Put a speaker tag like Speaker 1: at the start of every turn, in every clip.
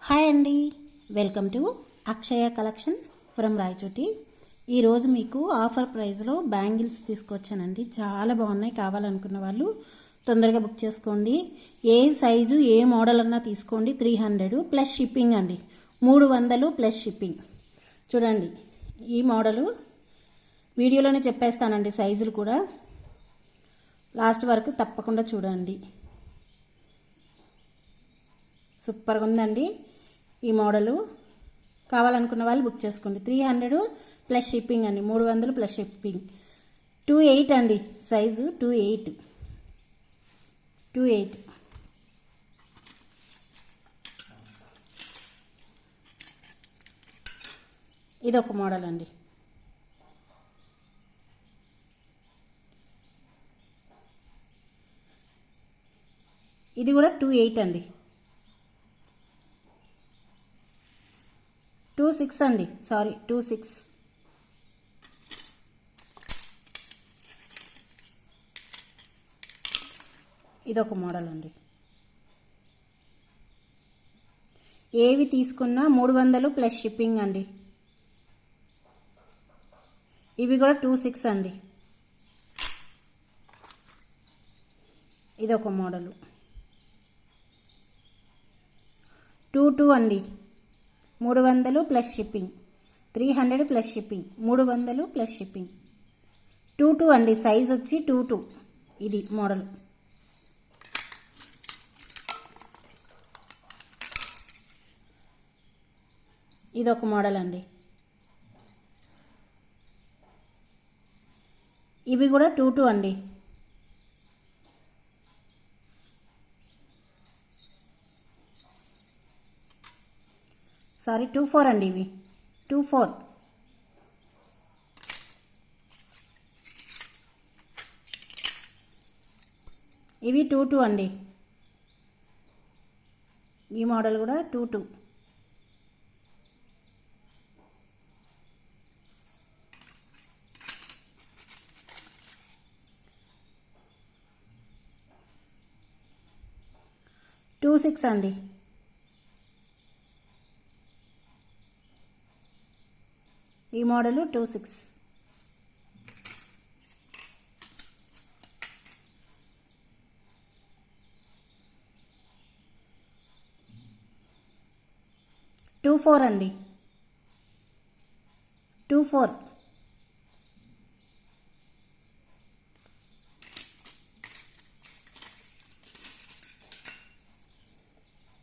Speaker 1: Hi అండి, welcome to Akshaya collection from Rayachoti. ఈరోజు మీకు ఆఫర్ ప్రైస్లో బ్యాంగిల్స్ తీసుకొచ్చానండి. చాలా బాగున్నాయి. కావాలనుకున్న వాళ్ళు తొందరగా బుక్ చేసుకోండి. ఏ సైజు ఏ మోడల్ అన్నా తీసుకోండి. 300 ప్లస్ షిప్పింగ్ అండి. 300 ప్లస్ షిప్పింగ్. చూడండి, ఈ మోడలు వీడియోలోనే చెప్పేస్తానండి. సైజులు కూడా లాస్ట్ వరకు తప్పకుండా చూడండి. సూపర్గా ఉందండి ఈ మోడలు. కావాలనుకున్న వాళ్ళు బుక్ చేసుకోండి. 300 ప్లస్ షిప్పింగ్ అండి. 300 ప్లస్ షిప్పింగ్. 28 అండి సైజు. 28 ఇదొక మోడల్ అండి. ఇది కూడా 28 అండి. 26 అండి. సారీ, 26. ఇదొక మోడల్ అండి. ఏవి తీసుకున్నా 300 ప్లస్ షిప్పింగ్ అండి. ఇవి కూడా 26 అండి. ఇదొక మోడలు. 22 అండి. 300 plus shipping. 300 plus shipping. 300 plus shipping. 22 అండి. సైజ్ వచ్చి 22. ఇది మోడల్. ఇదొక మోడల్ అండి. ఇవి కూడా 22 అండి. సారీ, 24 అండి. ఇవి 24. ఇవి 22 అండి. ఈ మోడల్ కూడా 22. టూ 6 అండి. ఈ మోడలు 26. టూ 4 అండి. 24.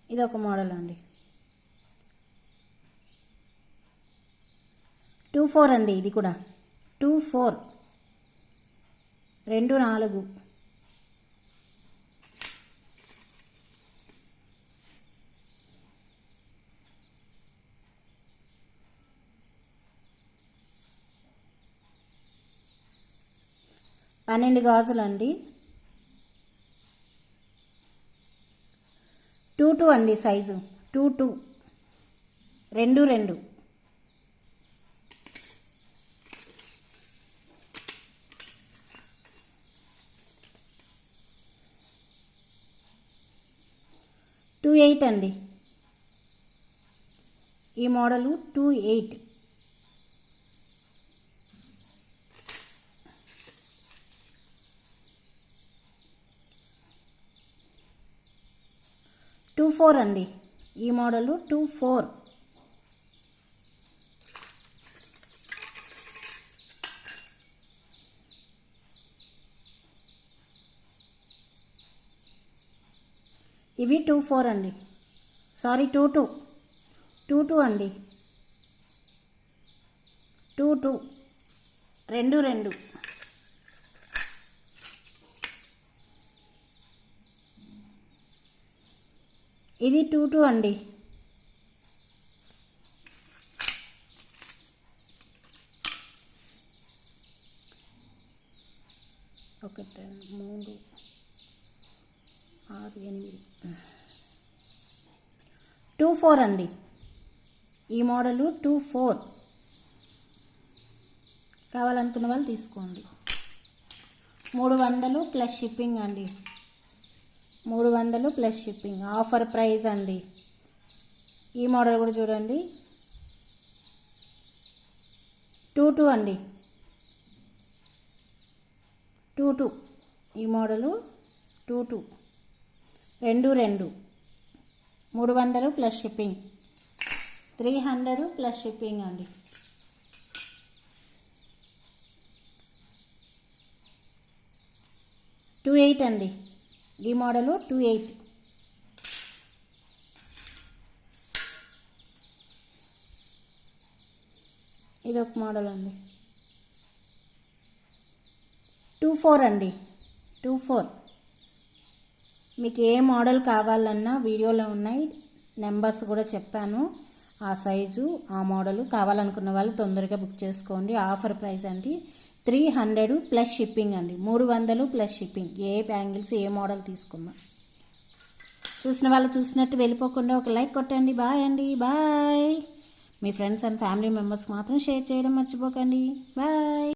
Speaker 1: ఇదొక మోడల్ అండి. 24 అండి. ఇది కూడా 24. 24. పన్నెండు గాజులండి. 22 అండి సైజు. 22. 22. టూ 8 అండి. ఈ మోడలు 28. టూ 4 అండి. ఈ మోడలు 24. ఇవి 24 అండి. సారీ, 22. 22 అండి. 22. 22. ఇది 22 అండి. ఒకటి 3 6 8. 24 అండి. ఈ మోడలు 24. కావాలనుకున్న వాళ్ళు తీసుకోండి. 300 ప్లస్ షిప్పింగ్ అండి. 300 ప్లస్ షిప్పింగ్. ఆఫర్ ప్రైస్ అండి. ఈ మోడల్ కూడా చూడండి, 22 అండి, 22. ఈ model 22, 2 300 plus shipping, 300 plus shipping అండి. టూ 8 అండి, ఈ మోడలు 28. ఇది ఒక మోడల్ అండి, 24 అండి, 24. మీకు ఏ మోడల్ కావాలన్నా వీడియోలో ఉన్నాయి, నెంబర్స్ కూడా చెప్పాను. ఆ సైజు ఆ మోడలు కావాలనుకున్న వాళ్ళు తొందరగా బుక్ చేసుకోండి. ఆఫర్ ప్రైస్ అండి, 300 ప్లస్ షిప్పింగ్ అండి, 300 ప్లస్ షిప్పింగ్. ఏ బ్యాంగిల్స్ ఏ మోడల్ తీసుకున్నా చూసిన వాళ్ళు చూసినట్టు వెళ్ళిపోకుండా ఒక లైక్ కొట్టండి. బాయ్ అండి, బాయ్. మీ ఫ్రెండ్స్ అండ్ ఫ్యామిలీ మెంబర్స్ మాత్రం షేర్ చేయడం మర్చిపోకండి. బాయ్.